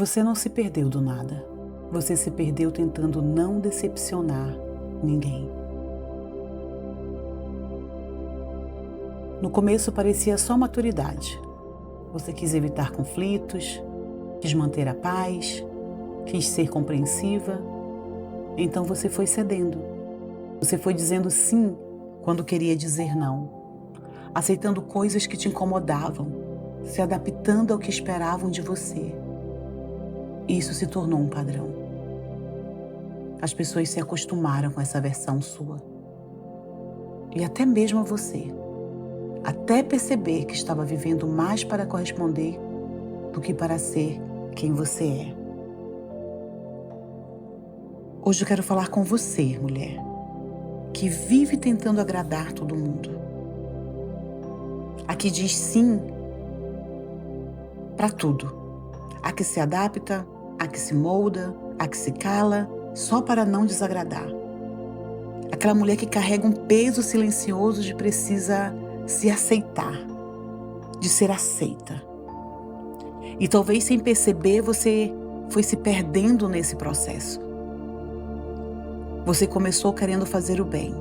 Você não se perdeu do nada. Você se perdeu tentando não decepcionar ninguém. No começo parecia só maturidade. Você quis evitar conflitos, quis manter a paz, quis ser compreensiva. Então você foi cedendo. Você foi dizendo sim quando queria dizer não, aceitando coisas que te incomodavam, se adaptando ao que esperavam de você. Isso se tornou um padrão. As pessoas se acostumaram com essa versão sua. E até mesmo você. Até perceber que estava vivendo mais para corresponder do que para ser quem você é. Hoje eu quero falar com você, mulher, que vive tentando agradar todo mundo. A que diz sim para tudo. A que se adapta, a que se molda, a que se cala, só para não desagradar. Aquela mulher que carrega um peso silencioso de precisa se aceitar, de ser aceita. E talvez sem perceber você foi se perdendo nesse processo. Você começou querendo fazer o bem,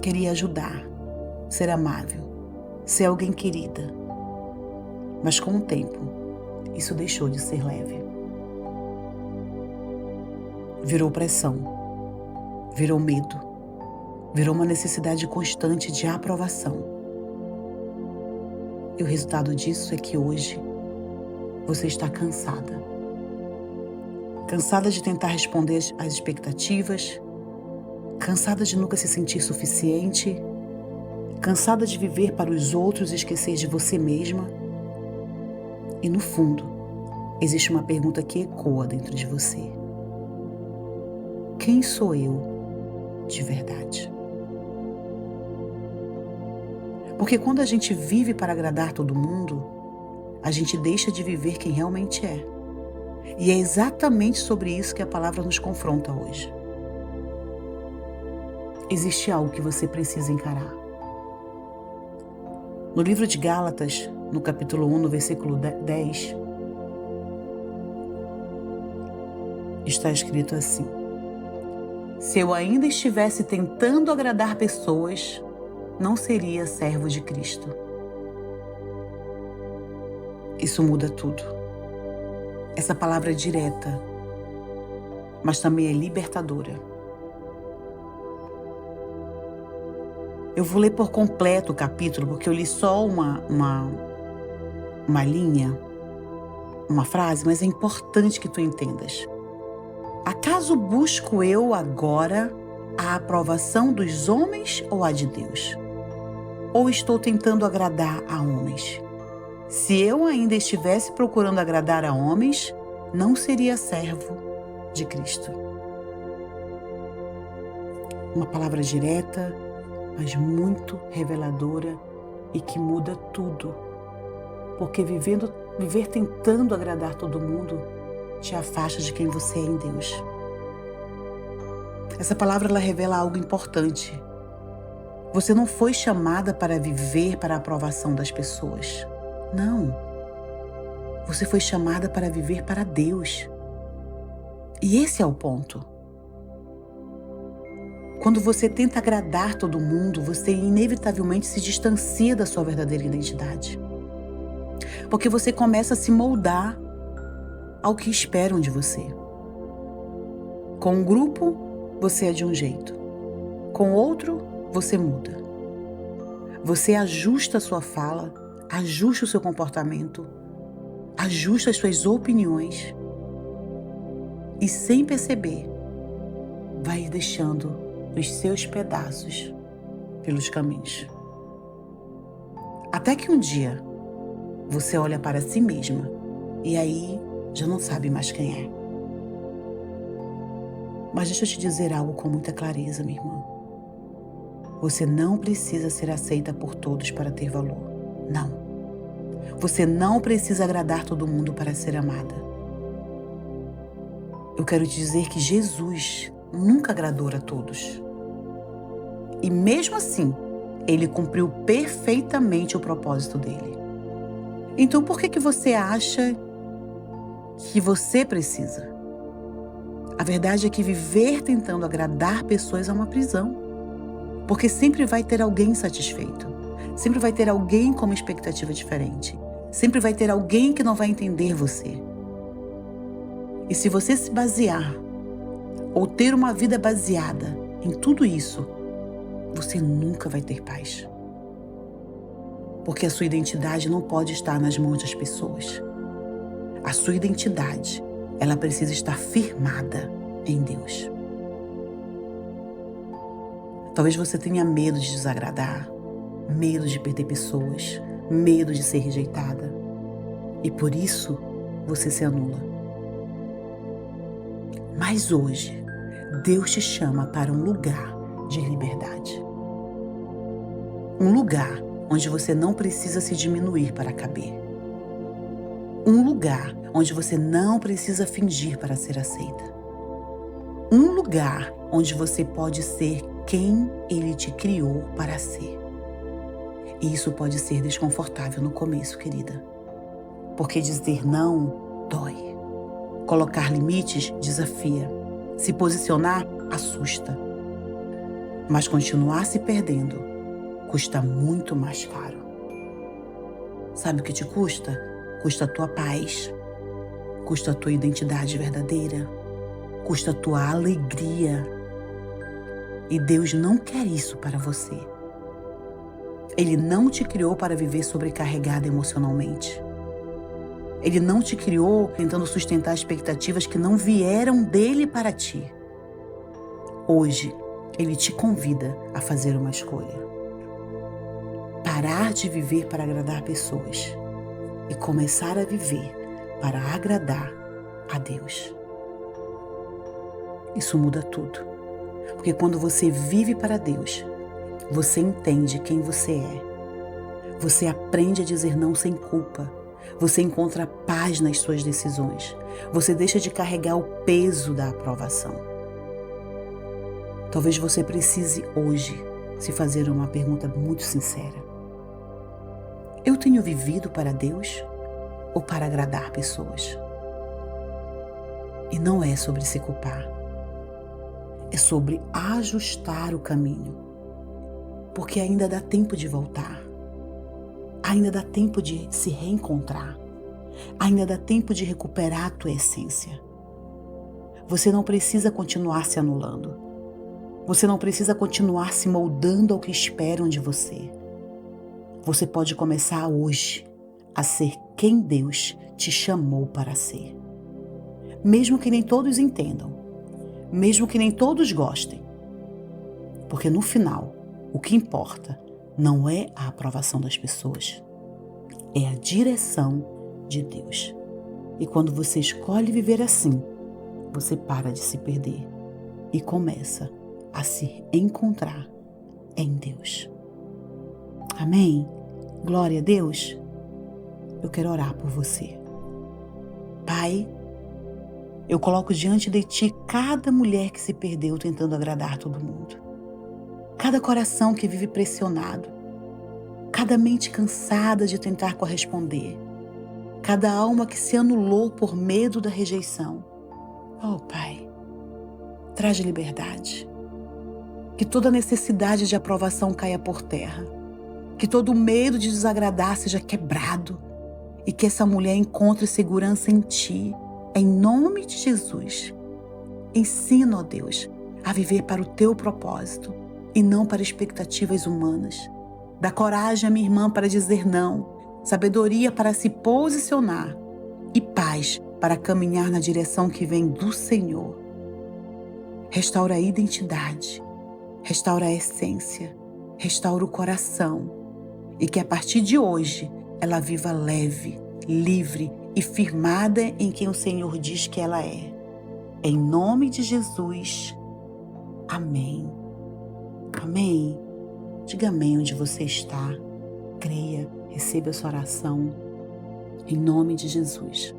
queria ajudar, ser amável, ser alguém querida. Mas com o tempo, isso deixou de ser leve. Virou pressão, virou medo, virou uma necessidade constante de aprovação. E o resultado disso é que hoje você está cansada. Cansada de tentar responder às expectativas, cansada de nunca se sentir suficiente, cansada de viver para os outros e esquecer de você mesma. E no fundo, existe uma pergunta que ecoa dentro de você. Quem sou eu de verdade? Porque quando a gente vive para agradar todo mundo, a gente deixa de viver quem realmente é. E é exatamente sobre isso que a palavra nos confronta hoje. Existe algo que você precisa encarar. No livro de Gálatas, no capítulo 1, no versículo 10, está escrito assim: se eu ainda estivesse tentando agradar pessoas, não seria servo de Cristo. Isso muda tudo. Essa palavra é direta, mas também é libertadora. Eu vou ler por completo o capítulo, porque eu li só uma linha, uma frase, mas é importante que tu entendas. Acaso busco eu agora a aprovação dos homens ou a de Deus? Ou estou tentando agradar a homens? Se eu ainda estivesse procurando agradar a homens, não seria servo de Cristo. Uma palavra direta, mas muito reveladora e que muda tudo. Porque viver tentando agradar todo mundo te afasta de quem você é em Deus. Essa palavra ela revela algo importante. Você não foi chamada para viver para a aprovação das pessoas. Não. Você foi chamada para viver para Deus. E esse é o ponto. Quando você tenta agradar todo mundo, você inevitavelmente se distancia da sua verdadeira identidade. Porque você começa a se moldar ao que esperam de você. Com um grupo, você é de um jeito. Com outro, você muda. Você ajusta a sua fala, ajusta o seu comportamento, ajusta as suas opiniões e, sem perceber, vai deixando os seus pedaços pelos caminhos. Até que um dia você olha para si mesma e aí já não sabe mais quem é. Mas deixa eu te dizer algo com muita clareza, minha irmã. Você não precisa ser aceita por todos para ter valor. Não. Você não precisa agradar todo mundo para ser amada. Eu quero te dizer que Jesus nunca agradou a todos. E mesmo assim, ele cumpriu perfeitamente o propósito dele. Então por que você acha que você precisa. A verdade é que viver tentando agradar pessoas é uma prisão. Porque sempre vai ter alguém insatisfeito. Sempre vai ter alguém com uma expectativa diferente. Sempre vai ter alguém que não vai entender você. E se você se basear ou ter uma vida baseada em tudo isso, você nunca vai ter paz. Porque a sua identidade não pode estar nas mãos das pessoas. A sua identidade, ela precisa estar firmada em Deus. Talvez você tenha medo de desagradar, medo de perder pessoas, medo de ser rejeitada. E por isso você se anula. Mas hoje, Deus te chama para um lugar de liberdade. Um lugar onde você não precisa se diminuir para caber. Um lugar onde você não precisa fingir para ser aceita. Um lugar onde você pode ser quem Ele te criou para ser. E isso pode ser desconfortável no começo, querida. Porque dizer não dói. Colocar limites desafia. Se posicionar assusta. Mas continuar se perdendo custa muito mais caro. Sabe o que te custa? Custa a tua paz. Custa a tua identidade verdadeira. Custa a tua alegria. E Deus não quer isso para você. Ele não te criou para viver sobrecarregada emocionalmente. Ele não te criou tentando sustentar expectativas que não vieram dele para ti. Hoje, Ele te convida a fazer uma escolha. Parar de viver para agradar pessoas e começar a viver para agradar a Deus. Isso muda tudo. Porque quando você vive para Deus, você entende quem você é. Você aprende a dizer não sem culpa. Você encontra paz nas suas decisões. Você deixa de carregar o peso da aprovação. Talvez você precise hoje se fazer uma pergunta muito sincera. Eu tenho vivido para Deus ou para agradar pessoas? E não é sobre se culpar. É sobre ajustar o caminho. Porque ainda dá tempo de voltar. Ainda dá tempo de se reencontrar. Ainda dá tempo de recuperar a tua essência. Você não precisa continuar se anulando. Você não precisa continuar se moldando ao que esperam de você. Você pode começar hoje a ser quem Deus te chamou para ser. Mesmo que nem todos entendam. Mesmo que nem todos gostem. Porque no final, o que importa não é a aprovação das pessoas, é a direção de Deus. E quando você escolhe viver assim, você para de se perder e começa a se encontrar em Deus. Amém? Glória a Deus. Eu quero orar por você. Pai, eu coloco diante de Ti cada mulher que se perdeu tentando agradar todo mundo. Cada coração que vive pressionado, cada mente cansada de tentar corresponder, cada alma que se anulou por medo da rejeição. Oh, Pai, traz liberdade, que toda necessidade de aprovação caia por terra, que todo medo de desagradar seja quebrado e que essa mulher encontre segurança em Ti, em nome de Jesus. Ensina, ó Deus, a viver para o Teu propósito e não para expectativas humanas. Dá coragem à minha irmã para dizer não, sabedoria para se posicionar e paz para caminhar na direção que vem do Senhor. Restaura a identidade, restaura a essência, restaura o coração e que a partir de hoje ela viva leve, livre e firmada em quem o Senhor diz que ela é. Em nome de Jesus. Amém. Amém. Diga amém onde você está. Creia, receba a sua oração. Em nome de Jesus.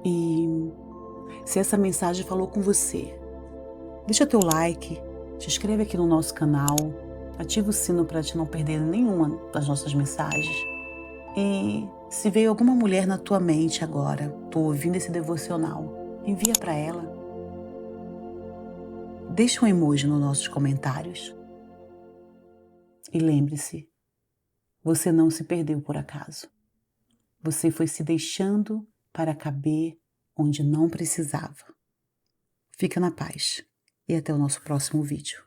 E se essa mensagem falou com você, deixa teu like, se inscreve aqui no nosso canal, ativa o sino para te não perder nenhuma das nossas mensagens. E Se veio alguma mulher na tua mente agora, tô ouvindo esse devocional, envia para ela. Deixa um emoji nos nossos comentários. E lembre-se, você não se perdeu por acaso. Você foi se deixando para caber onde não precisava. Fica na paz e até o nosso próximo vídeo.